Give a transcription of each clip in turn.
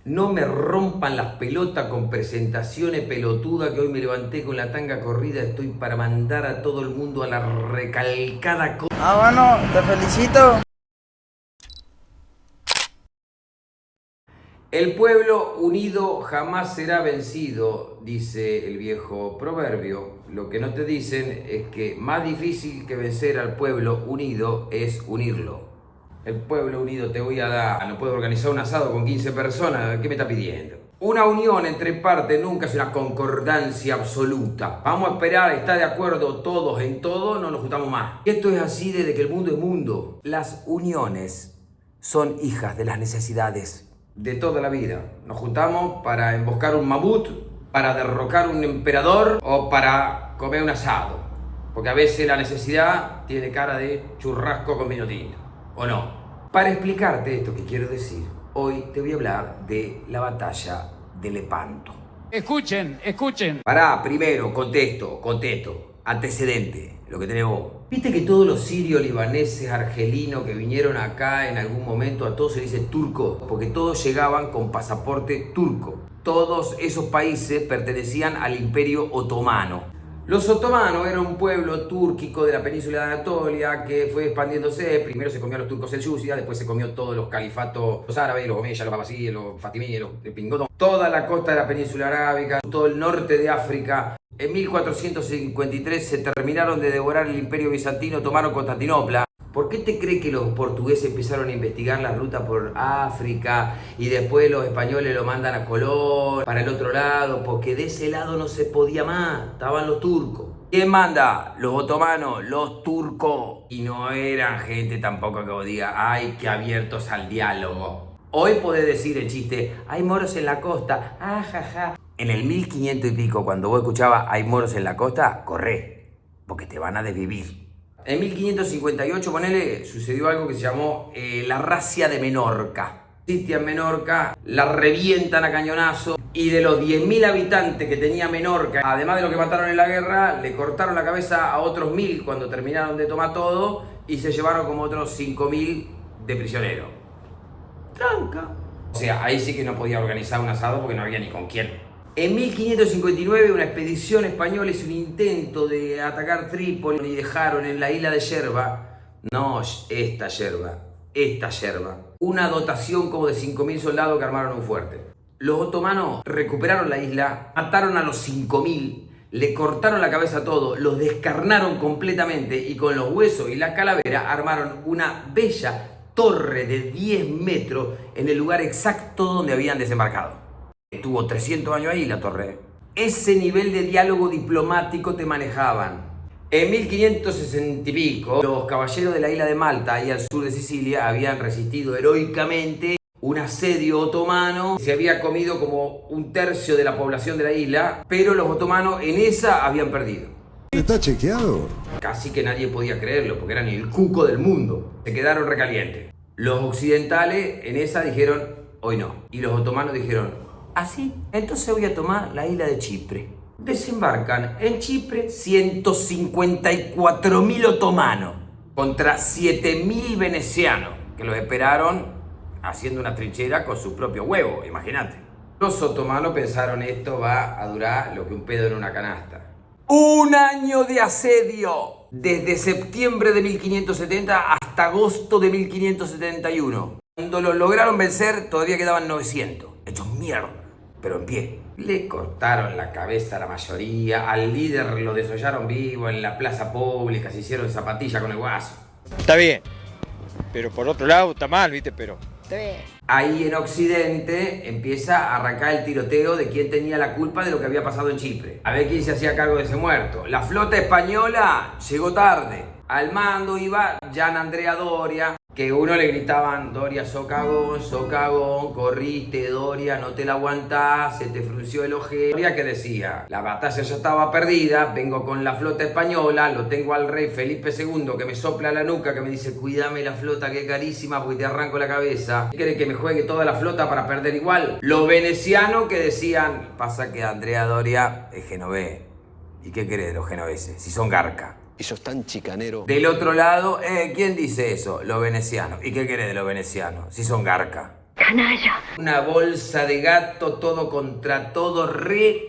No me rompan las pelotas con presentaciones pelotudas que hoy me levanté con la tanga corrida. Estoy para mandar a todo el mundo a la recalcada bueno, te felicito. El pueblo unido jamás será vencido, dice el viejo proverbio. Lo que no te dicen es que más difícil que vencer al pueblo unido es unirlo. El pueblo unido te voy a dar. No puedo organizar un asado con 15 personas. ¿Qué me está pidiendo? Una unión entre partes nunca es una concordancia absoluta. Vamos a esperar, está de acuerdo todos en todo, no nos juntamos más. Esto es así desde que el mundo es mundo. Las uniones son hijas de las necesidades de toda la vida. Nos juntamos para emboscar un mamut, para derrocar un emperador o para comer un asado. Porque a veces la necesidad tiene cara de churrasco con vino tinto. ¿O no? Para explicarte esto que quiero decir, hoy te voy a hablar de la batalla de Lepanto. Escuchen. Pará, primero, contesto, antecedente, lo que tenés vos. Viste que todos los sirios, libaneses, argelinos que vinieron acá en algún momento, a todos se dice turco, porque todos llegaban con pasaporte turco. Todos esos países pertenecían al Imperio Otomano. Los otomanos eran un pueblo túrquico de la península de Anatolia que fue expandiéndose. Primero se comió a los turcos selyúcidas, después se comió todos los califatos, los árabes, los omeyas, los abasíes, los fatimíes, los pingotos. Toda la costa de la península arábica, todo el norte de África. En 1453 se terminaron de devorar el imperio bizantino, tomaron Constantinopla. ¿Por qué te crees que los portugueses empezaron a investigar la ruta por África y después los españoles lo mandan a Colón para el otro lado? Porque de ese lado no se podía más, estaban los turcos. ¿Quién manda? Los otomanos, los turcos. Y no eran gente tampoco que vos digas, ay, qué abiertos al diálogo. Hoy podés decir el chiste, hay moros en la costa, jaja. En el 1500 y pico, cuando vos escuchabas hay moros en la costa, corré, porque te van a desvivir. En 1558, ponele, sucedió algo que se llamó la racia de Menorca. Sitian Menorca, la revientan a cañonazo y de los 10.000 habitantes que tenía Menorca, además de lo que mataron en la guerra, le cortaron la cabeza a otros 1.000 cuando terminaron de tomar todo y se llevaron como otros 5.000 de prisioneros. Tranca. O sea, ahí sí que no podía organizar un asado porque no había ni con quién. En 1559 una expedición española hizo un intento de atacar Trípoli y dejaron en la isla de Yerba, no esta Yerba, una dotación como de 5.000 soldados que armaron un fuerte. Los otomanos recuperaron la isla, mataron a los 5.000, le cortaron la cabeza a todos, los descarnaron completamente y con los huesos y la calavera armaron una bella torre de 10 metros en el lugar exacto donde habían desembarcado. Estuvo 300 años ahí la torre. Ese nivel de diálogo diplomático te manejaban. En 1560 y pico, los caballeros de la isla de Malta y al sur de Sicilia habían resistido heroicamente un asedio otomano. Se había comido como un tercio de la población de la isla, pero los otomanos en esa habían perdido. ¿Está chequeado? Casi que nadie podía creerlo, porque eran el cuco del mundo. Se quedaron recalientes. Los occidentales en esa dijeron, hoy no. Y los otomanos dijeron, así, entonces voy a tomar la isla de Chipre. Desembarcan en Chipre 154.000 otomanos contra 7.000 venecianos que los esperaron haciendo una trinchera con su propio huevo, imagínate. Los otomanos pensaron esto va a durar lo que un pedo en una canasta. ¡Un año de asedio! Desde septiembre de 1570 hasta agosto de 1571. Cuando los lograron vencer todavía quedaban 900, hechos mierda, pero en pie. Le cortaron la cabeza a la mayoría, al líder lo desollaron vivo en la plaza pública, se hicieron zapatillas con el guaso. Está bien, pero por otro lado está mal, ¿viste? Pero está bien. Ahí en Occidente empieza a arrancar el tiroteo de quién tenía la culpa de lo que había pasado en Chipre. A ver quién se hacía cargo de ese muerto. La flota española llegó tarde. Al mando iba Gian Andrea Doria, que uno le gritaban, Doria, socagón, corriste, Doria, no te la aguantás, se te frunció el ojero. Doria que decía, la batalla ya estaba perdida, vengo con la flota española, lo tengo al rey Felipe II que me sopla la nuca, que me dice, cuídame la flota que es carísima porque te arranco la cabeza. ¿Quiere que me juegue toda la flota para perder igual? Los venecianos que decían, pasa que Andrea Doria es genovés. ¿Y qué querés de los genoveses? Si son garca. Y sos tan chicanero. Del otro lado, ¿quién dice eso? Los venecianos. ¿Y qué querés de los venecianos? Si son garca. canalla. Una bolsa de gato, todo contra todo, repodrido.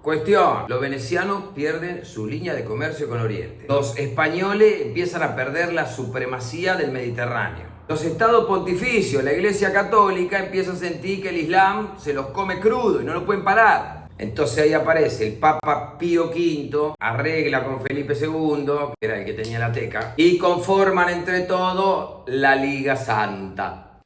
Cuestión, los venecianos pierden su línea de comercio con Oriente. Los españoles empiezan a perder la supremacía del Mediterráneo. Los estados pontificios, la Iglesia Católica, empieza a sentir que el Islam se los come crudo y no lo pueden parar. Entonces ahí aparece el Papa Pío V, arregla con Felipe II, que era el que tenía la teca, y conforman entre todos la Liga Santa.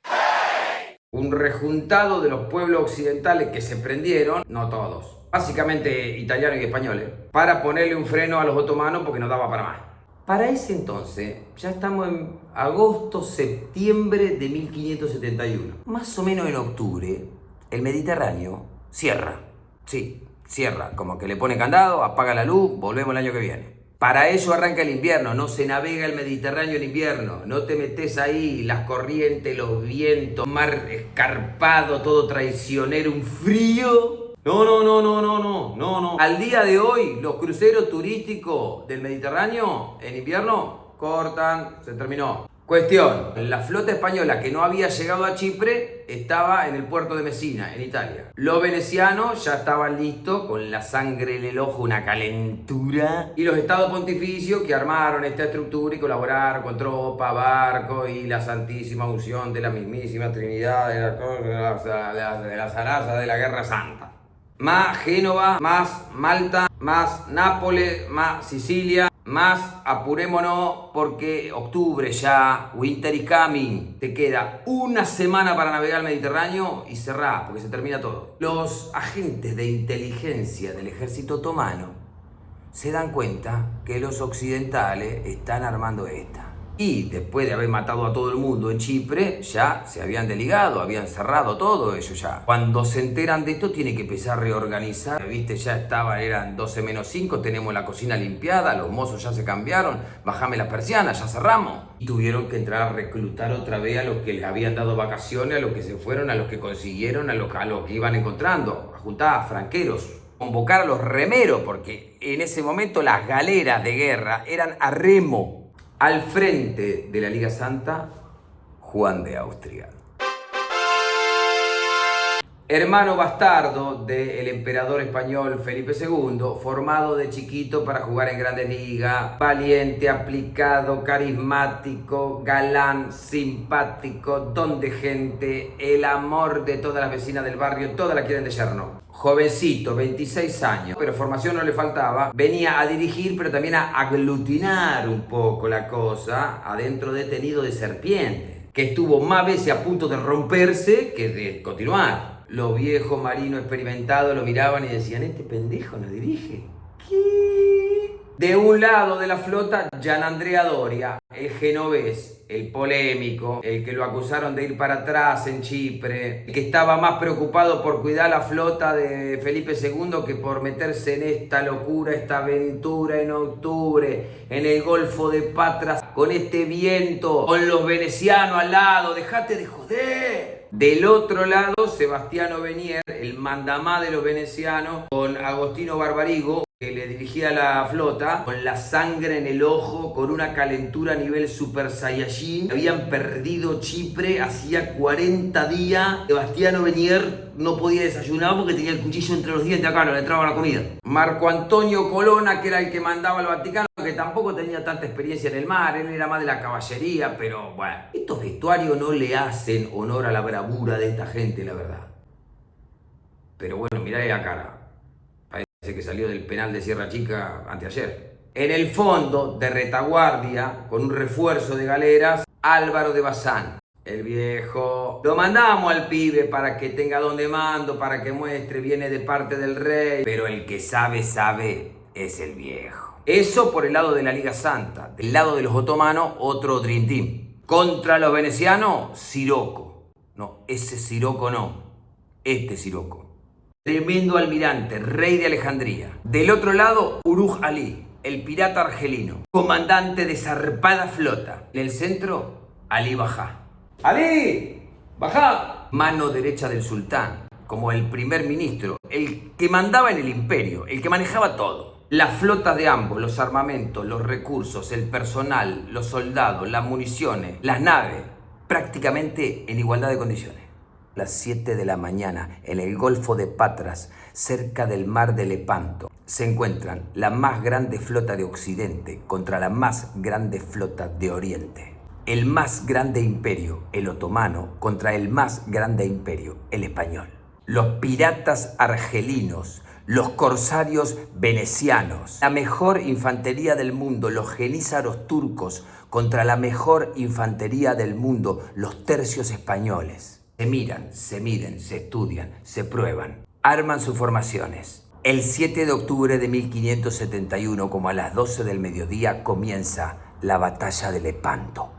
Un rejuntado de los pueblos occidentales que se prendieron, no todos, básicamente italianos y españoles, para ponerle un freno a los otomanos porque no daba para más. Para ese entonces, ya estamos en agosto, septiembre de 1571. Más o menos en octubre, el Mediterráneo cierra. Sí, cierra, como que le pone candado, apaga la luz, volvemos el año que viene. Para ello arranca el invierno, no se navega el Mediterráneo en invierno, no te metes ahí, las corrientes, los vientos, mar escarpado, todo traicionero, un frío. No. Al día de hoy, los cruceros turísticos del Mediterráneo en invierno cortan, se terminó. Cuestión, la flota española que no había llegado a Chipre estaba en el puerto de Messina, en Italia. Los venecianos ya estaban listos, con la sangre en el ojo, una calentura. Y los estados pontificios que armaron esta estructura y colaboraron con tropa, barco y la santísima unción de la mismísima Trinidad de la zaraza de la Guerra Santa. Más Génova, más Malta, más Nápoles, más Sicilia. Más apurémonos porque octubre ya, winter is coming. Te queda una semana para navegar el Mediterráneo y cerrá, porque se termina todo. Los agentes de inteligencia del ejército otomano se dan cuenta que los occidentales están armando esta. Y después de haber matado a todo el mundo en Chipre, ya se habían desligado, habían cerrado todo eso ya. Cuando se enteran de esto, tiene que empezar a reorganizar. Viste, ya eran 12 menos 5, tenemos la cocina limpiada, los mozos ya se cambiaron, bajame las persianas, ya cerramos. Y tuvieron que entrar a reclutar otra vez a los que les habían dado vacaciones, a los que se fueron, a los que consiguieron, a los que iban encontrando, a juntar franqueros. Convocar a los remeros, porque en ese momento las galeras de guerra eran a remo. Al frente de la Liga Santa, Juan de Austria. Hermano bastardo del emperador español Felipe II, formado de chiquito para jugar en grandes ligas, valiente, aplicado, carismático, galán, simpático, don de gente, el amor de todas las vecinas del barrio, todas la quieren de yerno. Jovencito, 26 años, pero formación no le faltaba. Venía a dirigir, pero también a aglutinar un poco la cosa adentro de Nido de Serpiente, que estuvo más veces a punto de romperse que de continuar. Los viejos marinos experimentados lo miraban y decían, este pendejo nos dirige. ¿Qué? De un lado de la flota, Gianandrea Doria, el genovés, el polémico, el que lo acusaron de ir para atrás en Chipre, el que estaba más preocupado por cuidar la flota de Felipe II que por meterse en esta locura, esta aventura en octubre, en el Golfo de Patras, con este viento, con los venecianos al lado, dejate de joder. Del otro lado, Sebastiano Venier, el mandamás de los venecianos, con Agostino Barbarigo, que le dirigía la flota, con la sangre en el ojo, con una calentura a nivel Super Saiyajin. Habían perdido Chipre hacía 40 días. Sebastiano Venier no podía desayunar porque tenía el cuchillo entre los dientes acá, no le entraba la comida. Marco Antonio Colonna, que era el que mandaba al Vaticano, que tampoco tenía tanta experiencia en el mar, él era más de la caballería, pero bueno, estos vestuarios no le hacen honor a la bravura de esta gente, la verdad. Pero bueno, mirá la cara. Parece que salió del penal de Sierra Chica anteayer. En el fondo, de retaguardia, con un refuerzo de galeras, Álvaro de Bazán. El viejo. Lo mandamos al pibe para que tenga don de mando, para que muestre, viene de parte del rey. Pero el que sabe, sabe, es el viejo. Eso por el lado de la Liga Santa. Del lado de los otomanos, otro Dream Team. Contra los venecianos, Siroco. No, ese Siroco no. Este Siroco. Tremendo almirante, rey de Alejandría. Del otro lado, Uruj Ali, el pirata argelino, comandante de zarpada flota. En el centro, Ali Bajá. ¡Ali! ¡Bajá! Mano derecha del sultán, como el primer ministro, el que mandaba en el imperio, el que manejaba todo. Las flotas de ambos, los armamentos, los recursos, el personal, los soldados, las municiones, las naves, prácticamente en igualdad de condiciones. A las 7 de la mañana, en el Golfo de Patras, cerca del mar de Lepanto, se encuentran la más grande flota de Occidente contra la más grande flota de Oriente. El más grande imperio, el otomano, contra el más grande imperio, el español. Los piratas argelinos, los corsarios venecianos, la mejor infantería del mundo, los jenízaros turcos, contra la mejor infantería del mundo, los tercios españoles. Se miran, se miden, se estudian, se prueban, arman sus formaciones. El 7 de octubre de 1571, como a las 12 del mediodía, comienza la batalla de Lepanto.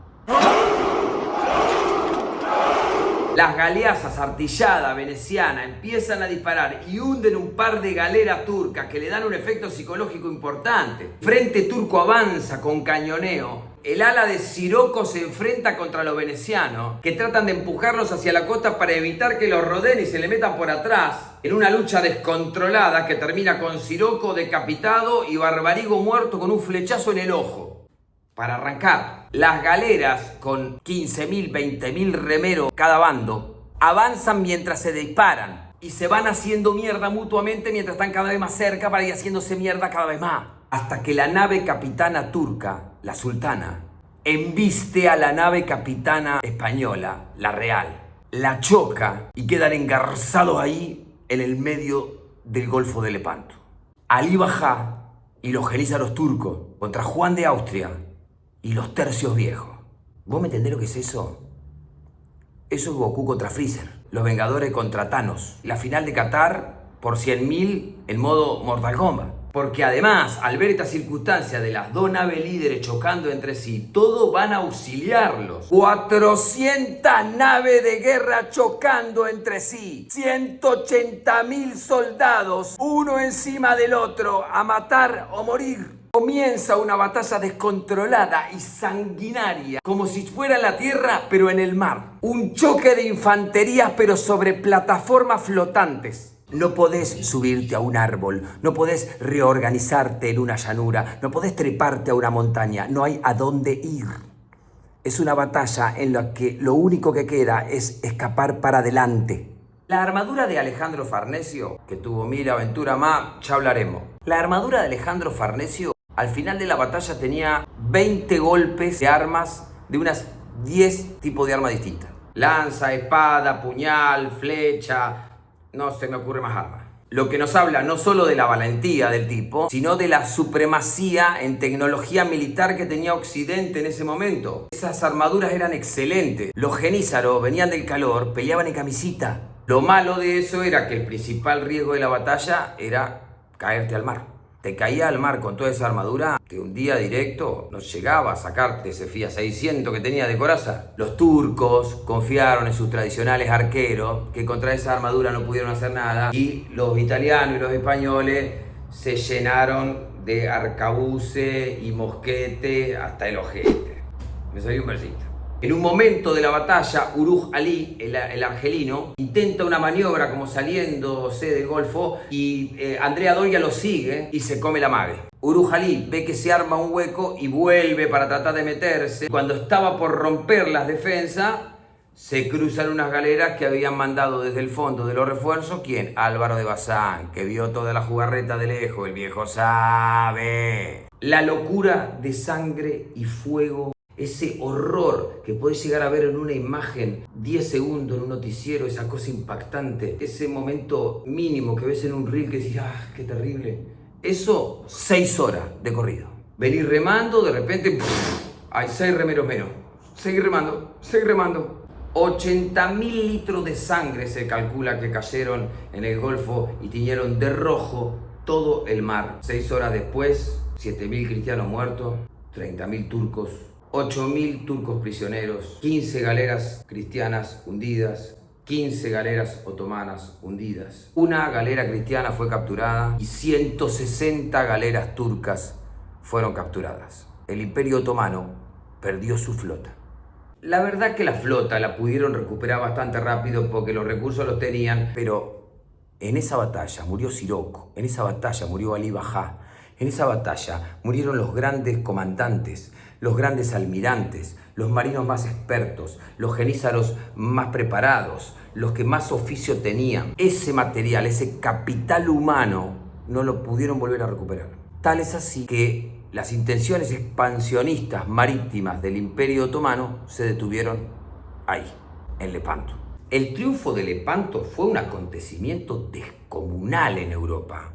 Las galeazas artillada veneciana empiezan a disparar y hunden un par de galeras turcas que le dan un efecto psicológico importante. Frente turco avanza con cañoneo. El ala de Siroco se enfrenta contra los venecianos, que tratan de empujarlos hacia la costa para evitar que los rodeen y se le metan por atrás, en una lucha descontrolada que termina con Siroco decapitado y Barbarigo muerto con un flechazo en el ojo. Para arrancar, las galeras, con 15.000, 20.000 remeros cada bando, avanzan mientras se disparan y se van haciendo mierda mutuamente mientras están cada vez más cerca para ir haciéndose mierda cada vez más. Hasta que la nave capitana turca, la Sultana, embiste a la nave capitana española, la Real, la choca y quedan engarzados ahí en el medio del Golfo de Lepanto. Ali Bajá y los jenízaros turcos contra Juan de Austria y los tercios viejos. ¿Vos me entendés lo que es eso? Eso es Goku contra Freezer, los Vengadores contra Thanos, la final de Qatar por 100.000 en modo Mortal Kombat. Porque además, al ver esta circunstancia de las dos naves líderes chocando entre sí, todos van a auxiliarlos. 400 naves de guerra chocando entre sí. 180.000 soldados, uno encima del otro, a matar o morir. Comienza una batalla descontrolada y sanguinaria, como si fuera la tierra, pero en el mar. Un choque de infanterías, pero sobre plataformas flotantes. No podés subirte a un árbol, no podés reorganizarte en una llanura, no podés treparte a una montaña, no hay a dónde ir. Es una batalla en la que lo único que queda es escapar para adelante. La armadura de Alejandro Farnesio, que tuvo 1000 aventuras más, ya hablaremos. La armadura de Alejandro Farnesio, al final de la batalla tenía 20 golpes de armas, de unas 10 tipos de armas distintas. Lanza, espada, puñal, flecha. No se me ocurre más armas. Lo que nos habla no solo de la valentía del tipo, sino de la supremacía en tecnología militar que tenía Occidente en ese momento. Esas armaduras eran excelentes. Los jenízaros venían del calor, peleaban en camisita. Lo malo de eso era que el principal riesgo de la batalla era caerte al mar. Te caía al mar con toda esa armadura, te hundía directo, no llegaba a sacarte ese Fiat 600 que tenía de coraza. Los turcos confiaron en sus tradicionales arqueros, que contra esa armadura no pudieron hacer nada, y los italianos y los españoles se llenaron de arcabuces y mosquete hasta el ojete. Me salió un versito. En un momento de la batalla, Uruj Ali, el argelino, intenta una maniobra como saliéndose del Golfo y Andrea Doria lo sigue y se come la mague. Uruj Ali ve que se arma un hueco y vuelve para tratar de meterse. Cuando estaba por romper las defensas, se cruzan unas galeras que habían mandado desde el fondo de los refuerzos. ¿Quién? Álvaro de Bazán, que vio toda la jugarreta de lejos. El viejo sabe. La locura de sangre y fuego. Ese horror que podés llegar a ver en una imagen 10 segundos en un noticiero, esa cosa impactante, ese momento mínimo que ves en un reel que decís, ¡ah, qué terrible! Eso, 6 horas de corrido. Venís remando, de repente, hay 6 remeros menos. Seguir remando, seguir remando. 80.000 litros de sangre se calcula que cayeron en el Golfo y tiñeron de rojo todo el mar. 6 horas después, 7.000 cristianos muertos, 30.000 turcos. 8.000 turcos prisioneros, 15 galeras cristianas hundidas, 15 galeras otomanas hundidas. Una galera cristiana fue capturada y 160 galeras turcas fueron capturadas. El Imperio Otomano perdió su flota. La verdad que la flota la pudieron recuperar bastante rápido porque los recursos los tenían, pero en esa batalla murió Siroco, en esa batalla murió Ali Bajá, En esa batalla murieron los grandes comandantes, los grandes almirantes, los marinos más expertos, los genízaros más preparados, los que más oficio tenían. Ese material, ese capital humano, no lo pudieron volver a recuperar. Tal es así que las intenciones expansionistas marítimas del Imperio Otomano se detuvieron ahí, en Lepanto. El triunfo de Lepanto fue un acontecimiento descomunal en Europa.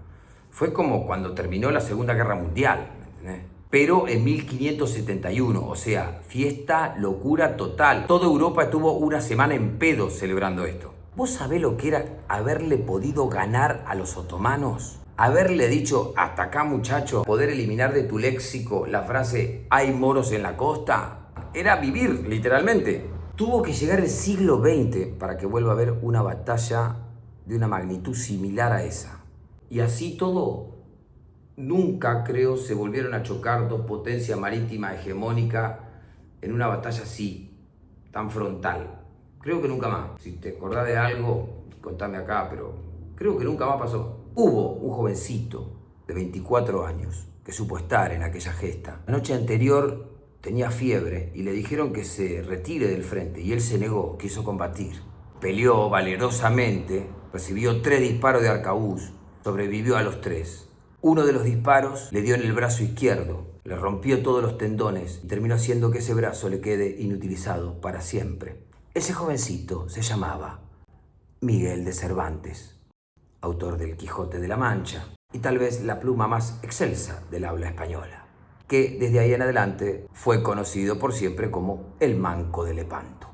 Fue como cuando terminó la Segunda Guerra Mundial, ¿entendés? Pero en 1571, o sea, fiesta, locura total. Toda Europa estuvo una semana en pedo celebrando esto. ¿Vos sabés lo que era haberle podido ganar a los otomanos? Haberle dicho, hasta acá muchacho, poder eliminar de tu léxico la frase «hay moros en la costa». Era vivir, literalmente. Tuvo que llegar el siglo XX para que vuelva a haber una batalla de una magnitud similar a esa. Y así todo, nunca, creo, se volvieron a chocar dos potencias marítimas hegemónicas en una batalla así, tan frontal. Creo que nunca más. Si te acordás de algo, contame acá, pero creo que nunca más pasó. Hubo un jovencito de 24 años que supo estar en aquella gesta. La noche anterior tenía fiebre y le dijeron que se retire del frente y él se negó, quiso combatir. Peleó valerosamente, recibió 3 disparos de arcabuz, sobrevivió a los 3. Uno de los disparos le dio en el brazo izquierdo, le rompió todos los tendones y terminó haciendo que ese brazo le quede inutilizado para siempre. Ese jovencito se llamaba Miguel de Cervantes, autor del Quijote de la Mancha y tal vez la pluma más excelsa del habla española, que desde ahí en adelante fue conocido por siempre como el Manco de Lepanto.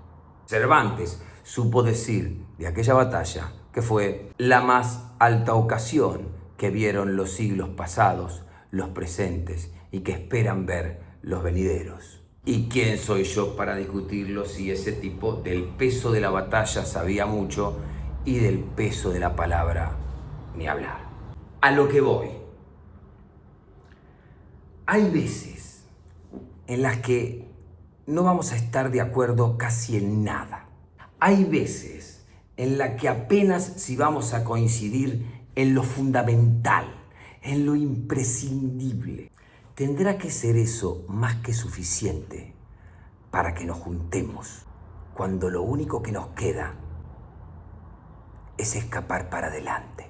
Cervantes supo decir de aquella batalla que fue la más alta ocasión que vieron los siglos pasados, los presentes y que esperan ver los venideros. ¿Y quién soy yo para discutirlo si ese tipo del peso de la batalla sabía mucho y del peso de la palabra ni hablar? A lo que voy. Hay veces en las que no vamos a estar de acuerdo casi en nada. Hay veces en las que apenas si vamos a coincidir en lo fundamental, en lo imprescindible. Tendrá que ser eso más que suficiente para que nos juntemos cuando lo único que nos queda es escapar para adelante.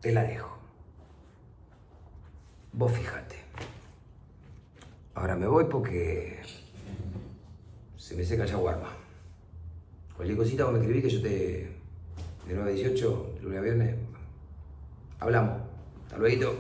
Te la dejo. Vos fíjate. Ahora me voy porque se me seca el shawarma. Cualquier cosita vos me escribís que yo te... De 9 a 18, de lunes a viernes, hablamos. Hasta luego.